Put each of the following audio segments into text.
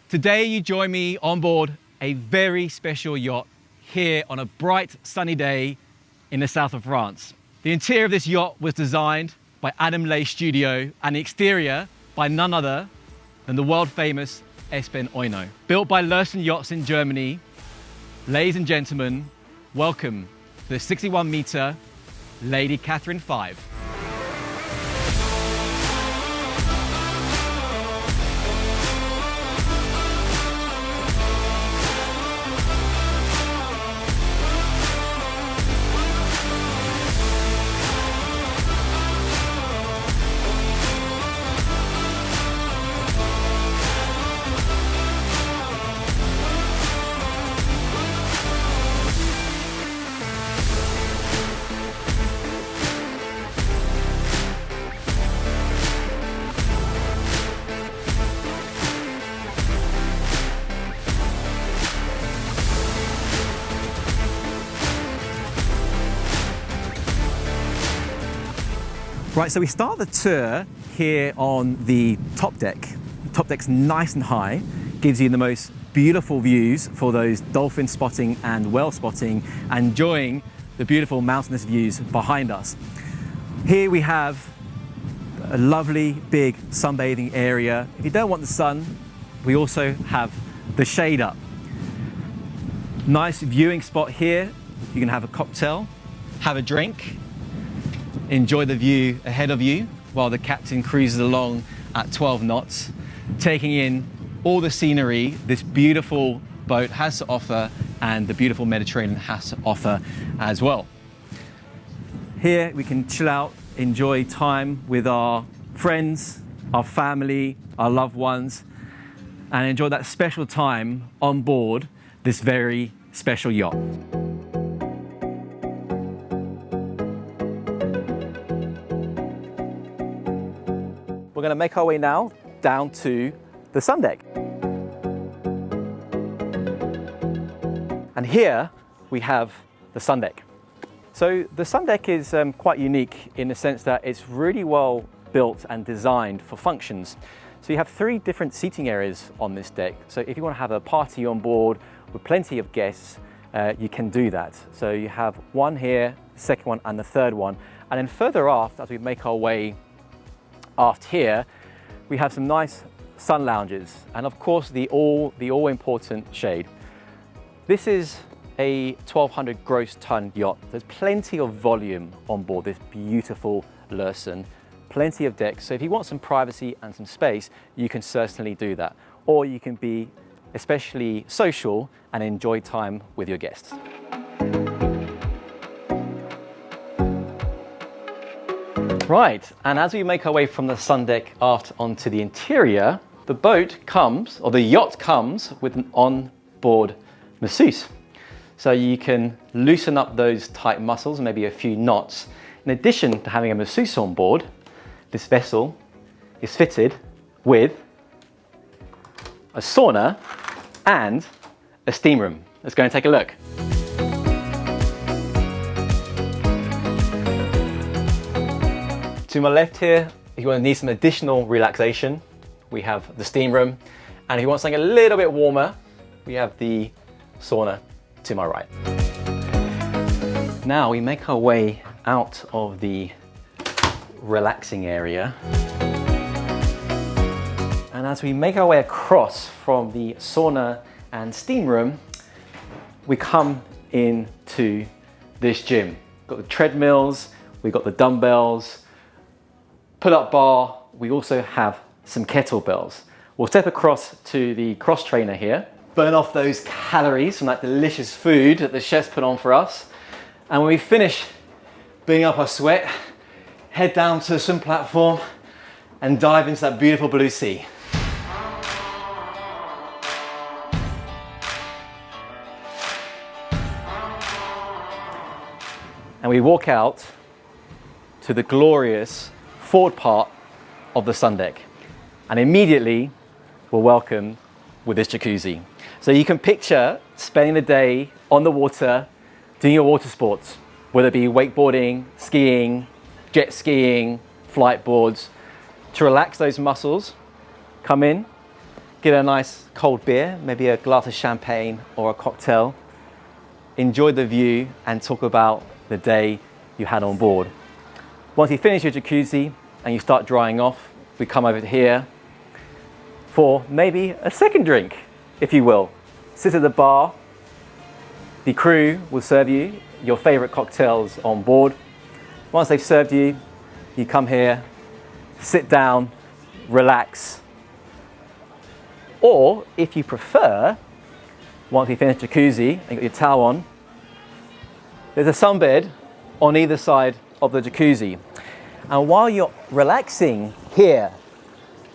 Today you join me on board a very special yacht here on a bright sunny day in the south of France. The interior of this yacht was designed by Adam Lay Studio and the exterior by none other than the world famous Espen Oino. Built by Lursen Yachts in Germany, ladies and gentlemen, welcome to the 61-meter Lady Catherine V. Right, so we start the tour here on the top deck. The top deck's nice and high, gives you the most beautiful views for those dolphin spotting and whale spotting, and enjoying the beautiful mountainous views behind us. Here we have a lovely big sunbathing area. If you don't want the sun, we also have the shade up. Nice viewing spot here. You can have a cocktail, have a drink, enjoy the view ahead of you while the captain cruises along at 12 knots, taking in all the scenery this beautiful boat has to offer and the beautiful Mediterranean has to offer as well. Here we can chill out, enjoy time with our friends, our family, our loved ones, and enjoy that special time on board this very special yacht. We're going to make our way now down to the Sundeck. And here we have the Sundeck. So the Sundeck is quite unique in the sense that it's really well built and designed for functions. So you have 3 different seating areas on this deck. So if you want to have a party on board with plenty of guests, you can do that. So you have one here, the second one and the third one. And then further aft, as we make our way aft here, we have some nice sun lounges and of course the all important shade. This is a 1200 gross ton yacht. There's plenty of volume on board this beautiful Lursen, plenty of decks. So if you want some privacy and some space, you can certainly do that. Or you can be especially social and enjoy time with your guests. Right, and as we make our way from the Sundeck aft onto the interior, the boat comes, or the yacht comes, with an on-board masseuse. So you can loosen up those tight muscles, maybe a few knots. In addition to having a masseuse on board, this vessel is fitted with a sauna and a steam room. Let's go and take a look. To my left here, if you want to need some additional relaxation, we have the steam room. And if you want something a little bit warmer, we have the sauna to my right. Now we make our way out of the relaxing area. And as we make our way across from the sauna and steam room, we come into this gym. Got the treadmills, we've got the dumbbells, pull-up bar, we also have some kettlebells. We'll step across to the cross trainer here, burn off those calories from that delicious food that the chefs put on for us. And when we finish burning up our sweat, head down to the swim platform and dive into that beautiful blue sea. And we walk out to the glorious forward part of the Sundeck, and immediately we're welcomed with this jacuzzi. So you can picture spending the day on the water doing your water sports, whether it be wakeboarding, skiing, jet skiing, flight boards. To relax those muscles, come in, get a nice cold beer, maybe a glass of champagne or a cocktail, enjoy the view and talk about the day you had on board. Once you finish your jacuzzi and you start drying off, we come over here for maybe a second drink, if you will. Sit at the bar, the crew will serve you your favorite cocktails on board. Once they've served you, you come here, sit down, relax. Or if you prefer, once you finish jacuzzi and you got your towel on, there's a sunbed on either side of the jacuzzi. And while you're relaxing here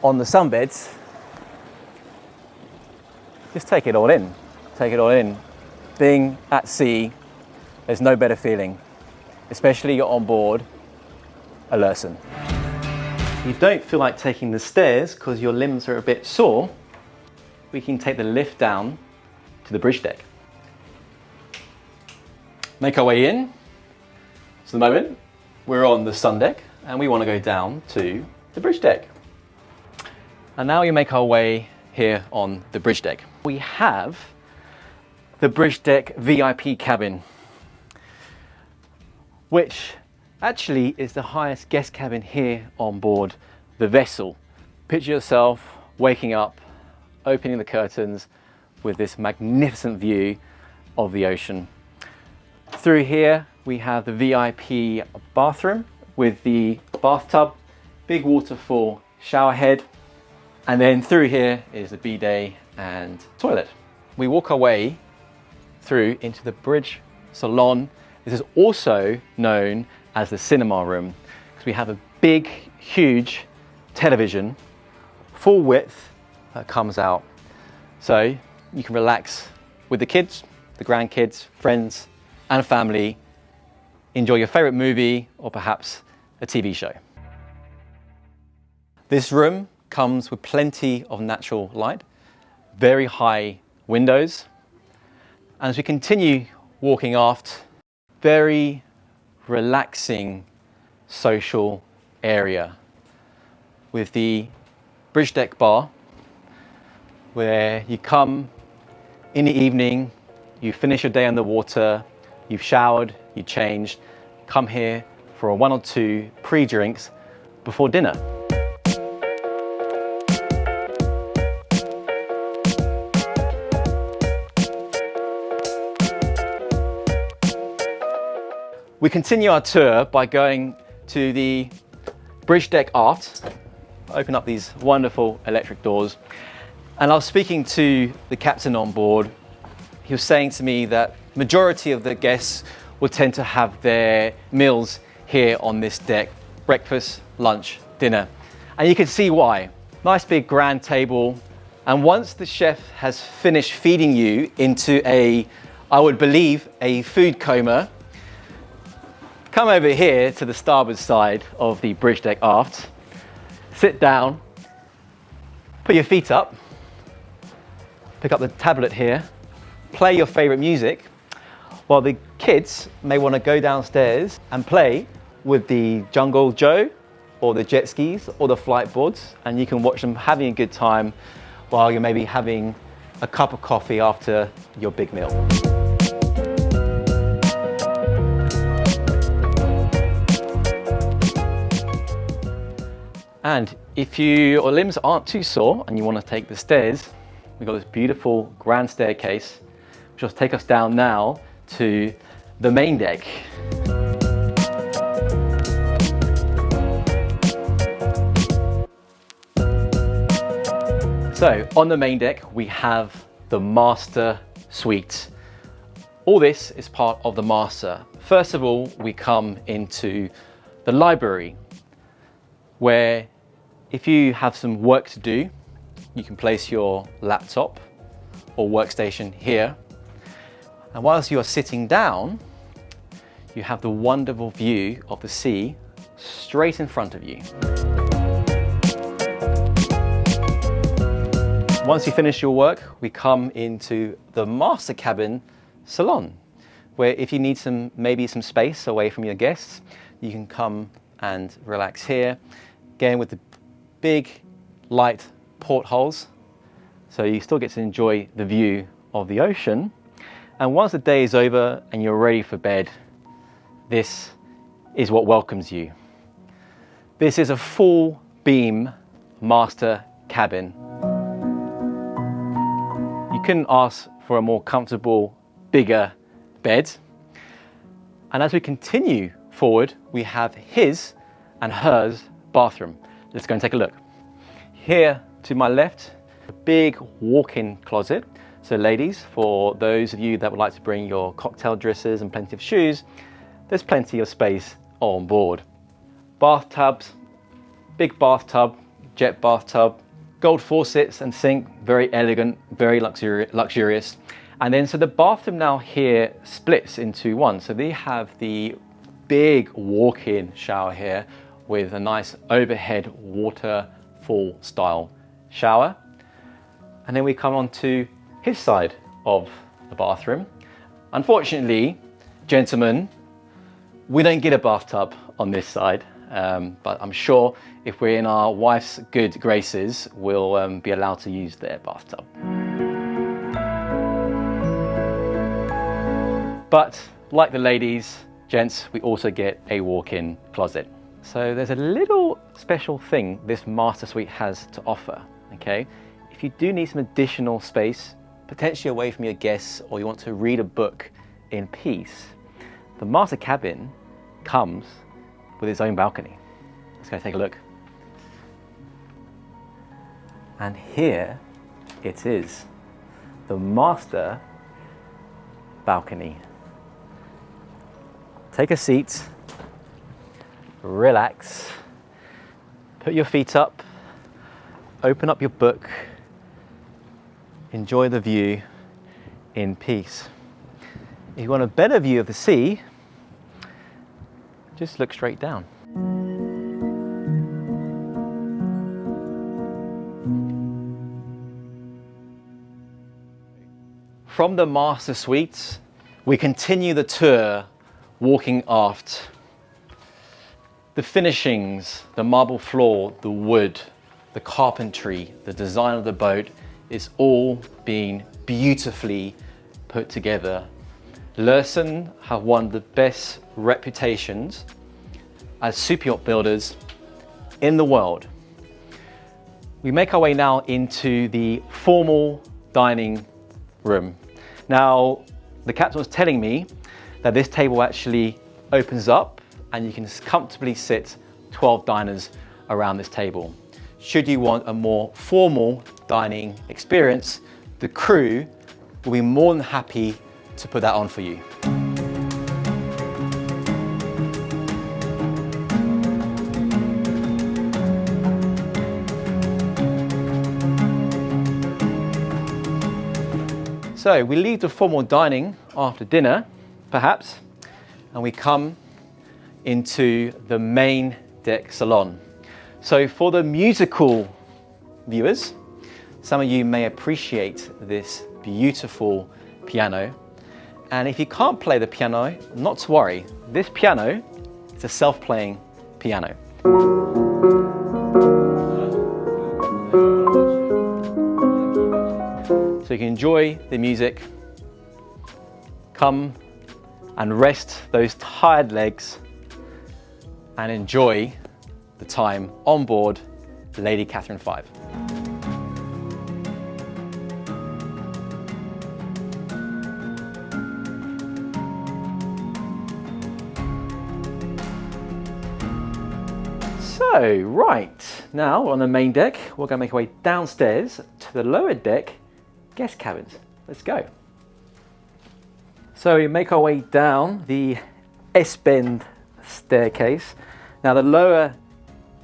on the sunbeds, just take it all in. Take it all in. Being at sea, there's no better feeling, especially you're on board a Lursen. You don't feel like taking the stairs because your limbs are a bit sore, we can take the lift down to the bridge deck. Make our way in. So at the moment, we're on the Sundeck and we want to go down to the bridge deck. And now we make our way here on the bridge deck. We have the bridge deck VIP cabin, which actually is the highest guest cabin here on board the vessel. Picture yourself waking up, opening the curtains with this magnificent view of the ocean. Through here, we have the VIP bathroom with the bathtub, big waterfall shower head, and then through here is the bidet and toilet. We walk our way through into the bridge salon. This is also known as the cinema room because we have a big, huge television, full width, that comes out. So you can relax with the kids, the grandkids, friends, and family, enjoy your favorite movie or perhaps a TV show. This room comes with plenty of natural light, very high windows. And as we continue walking aft, very relaxing social area with the bridge deck bar where you come in the evening, you finish your day on the water, you've showered, you changed, come here for a 1 or 2 pre-drinks before dinner. We continue our tour by going to the bridge deck aft, open up these wonderful electric doors. And I was speaking to the captain on board. He was saying to me that majority of the guests will tend to have their meals here on this deck, breakfast, lunch, dinner. And you can see why. Nice big grand table. And once the chef has finished feeding you into I would believe, a food coma, come over here to the starboard side of the bridge deck aft, sit down, put your feet up, pick up the tablet here, play your favorite music, while the kids may want to go downstairs and play with the Jungle Joe or the jet skis or the flight boards, and you can watch them having a good time while you're maybe having a cup of coffee after your big meal. And if your limbs aren't too sore and you want to take the stairs, we've got this beautiful grand staircase, which will take us down now to the main deck. So on the main deck, we have the master suite. All this is part of the master. First of all, we come into the library, where if you have some work to do, you can place your laptop or workstation here. And whilst you are sitting down, you have the wonderful view of the sea straight in front of you. Once you finish your work, we come into the master cabin salon, where if you need maybe some space away from your guests, you can come and relax here. Again, with the big light portholes so you still get to enjoy the view of the ocean. And once the day is over and you're ready for bed, this is what welcomes you. This is a full beam master cabin. You couldn't ask for a more comfortable, bigger bed. And as we continue forward, we have his and hers bathroom. Let's go and take a look. Here to my left, a big walk-in closet. So ladies, for those of you that would like to bring your cocktail dresses and plenty of shoes, there's plenty of space on board. Bathtubs, big bathtub, jet bathtub, gold faucets and sink, very elegant, very luxurious. And then so the bathroom now here splits into one. So they have the big walk-in shower here with a nice overhead waterfall style shower. And then we come on to his side of the bathroom. Unfortunately, gentlemen, we don't get a bathtub on this side, but I'm sure if we're in our wife's good graces, we'll be allowed to use their bathtub. But like the ladies, gents, we also get a walk-in closet. So there's a little special thing this master suite has to offer, okay? If you do need some additional space, potentially away from your guests, or you want to read a book in peace, the master cabin comes with its own balcony. Let's go take a look. And here it is, the master balcony. Take a seat, relax, put your feet up, open up your book, enjoy the view in peace. If you want a better view of the sea, just look straight down. From the master suite, we continue the tour walking aft. The finishings, the marble floor, the wood, the carpentry, the design of the boat is all being beautifully put together. Lursen have one of the best reputations as super yacht builders in the world. We make our way now into the formal dining room. Now, the captain was telling me that this table actually opens up and you can comfortably sit 12 diners around this table. Should you want a more formal dining experience, the crew will be more than happy to put that on for you. So we leave the formal dining after dinner, perhaps, and we come into the main deck salon. So for the musical viewers, some of you may appreciate this beautiful piano. And if you can't play the piano, not to worry. This piano is a self-playing piano. So you can enjoy the music, come and rest those tired legs and enjoy the time on board Lady Catherine V. So, right, now on the main deck, we're going to make our way downstairs to the lower deck guest cabins. Let's go. So we make our way down the S-bend staircase. Now the lower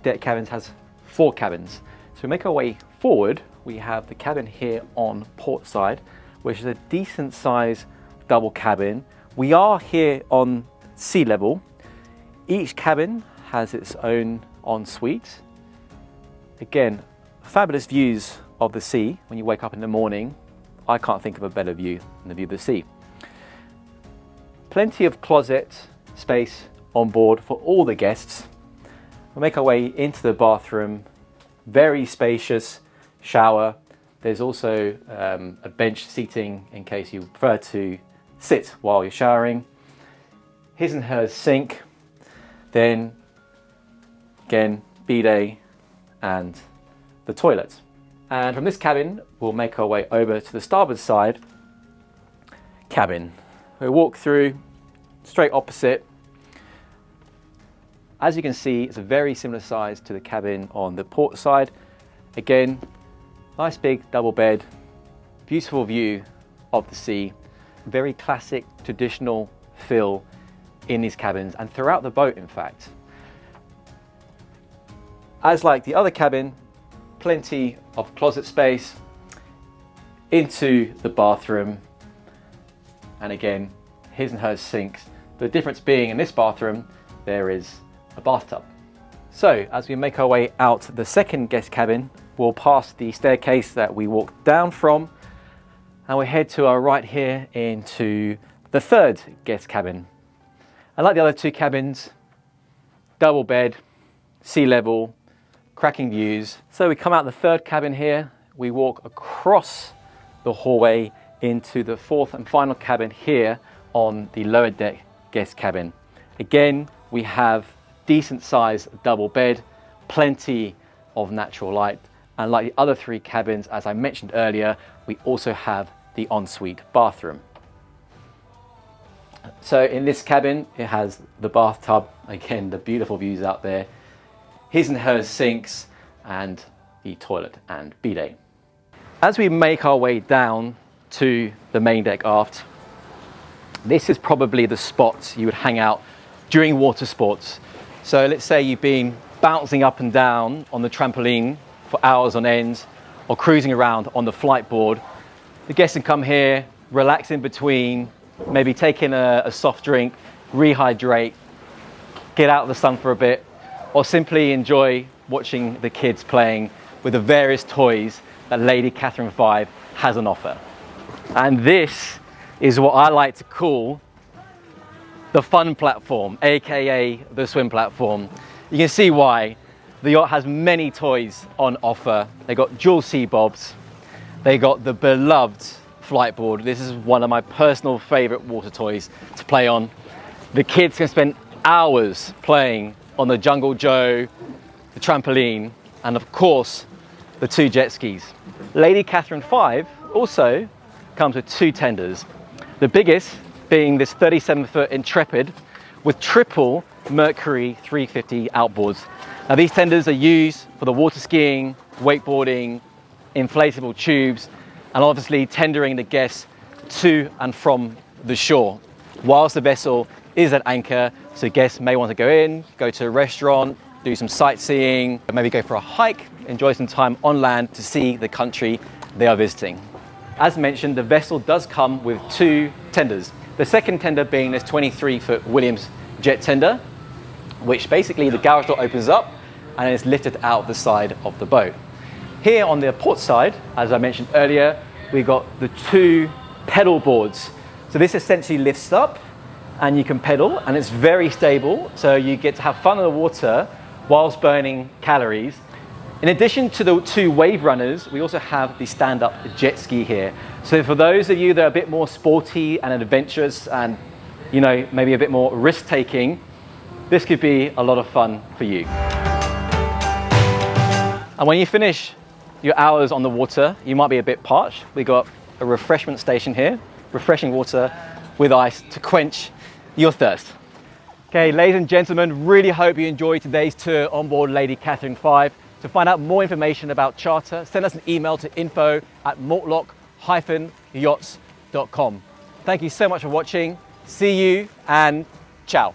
deck cabins has 4 cabins. So we make our way forward. We have the cabin here on port side, which is a decent size double cabin. We are here on sea level. Each cabin has its own ensuite. Again, fabulous views of the sea. When you wake up in the morning, I can't think of a better view than the view of the sea. Plenty of closet space on board for all the guests. We'll make our way into the bathroom. Very spacious shower, There's also a bench seating in case you prefer to sit while you're showering. His and hers sink. Then again, bidet and the toilet. And from this cabin, we'll make our way over to the starboard side cabin. We'll walk through, straight opposite. As you can see, it's a very similar size to the cabin on the port side. Again, nice big double bed, beautiful view of the sea, very classic traditional feel in these cabins and throughout the boat, in fact. As like the other cabin, plenty of closet space into the bathroom, and again, his and hers sinks. The difference being in this bathroom, there is a bathtub. So as we make our way out the second guest cabin, we'll pass the staircase that we walked down from, and we head to our right here into the third guest cabin. And like the other two cabins, double bed, sea level, cracking views. So we come out the third cabin here, we walk across the hallway into the fourth and final cabin here on the lower deck guest cabin. Again, we have decent sized double bed, plenty of natural light, and like the other three cabins, as I mentioned earlier, we also have the ensuite bathroom. So in this cabin, it has the bathtub, again, the beautiful views out there, his and hers sinks, and the toilet and bidet. As we make our way down to the main deck aft, this is probably the spot you would hang out during water sports. So let's say you've been bouncing up and down on the trampoline for hours on end, or cruising around on the flight board. The guests can come here, relax in between, maybe take in a soft drink, rehydrate, get out of the sun for a bit, or simply enjoy watching the kids playing with the various toys that Lady Catherine V has on offer. And this is what I like to call the fun platform, aka the swim platform. You can see why. The yacht has many toys on offer. They got dual sea bobs, they got the beloved flight board. This is one of my personal favorite water toys to play on. The kids can spend hours playing on the Jungle Joe, the trampoline, and of course, the two jet skis. Lady Catherine V also comes with two tenders. The biggest being this 37-foot Intrepid with triple Mercury 350 outboards. Now these tenders are used for the water skiing, wakeboarding, inflatable tubes, and obviously tendering the guests to and from the shore, whilst the vessel is at anchor, so guests may want to go in, go to a restaurant, do some sightseeing, maybe go for a hike, enjoy some time on land to see the country they are visiting. As mentioned, the vessel does come with two tenders. The second tender being this 23-foot Williams jet tender, which basically the garage door opens up and is lifted out the side of the boat. Here on the port side, as I mentioned earlier, we've got the two pedal boards. So this essentially lifts up and you can pedal, and it's very stable, so you get to have fun in the water whilst burning calories. In addition to the two wave runners, we also have the stand-up jet ski here. So for those of you that are a bit more sporty and adventurous and, you know, maybe a bit more risk-taking, this could be a lot of fun for you. And when you finish your hours on the water, you might be a bit parched. We got a refreshment station here, refreshing water with ice to quench your thirst. Okay, ladies and gentlemen, really hope you enjoyed today's tour on board Lady Catherine V. To find out more information about Charter, send us an email to info@mortlock-yachts.com. Thank you so much for watching. See you and ciao.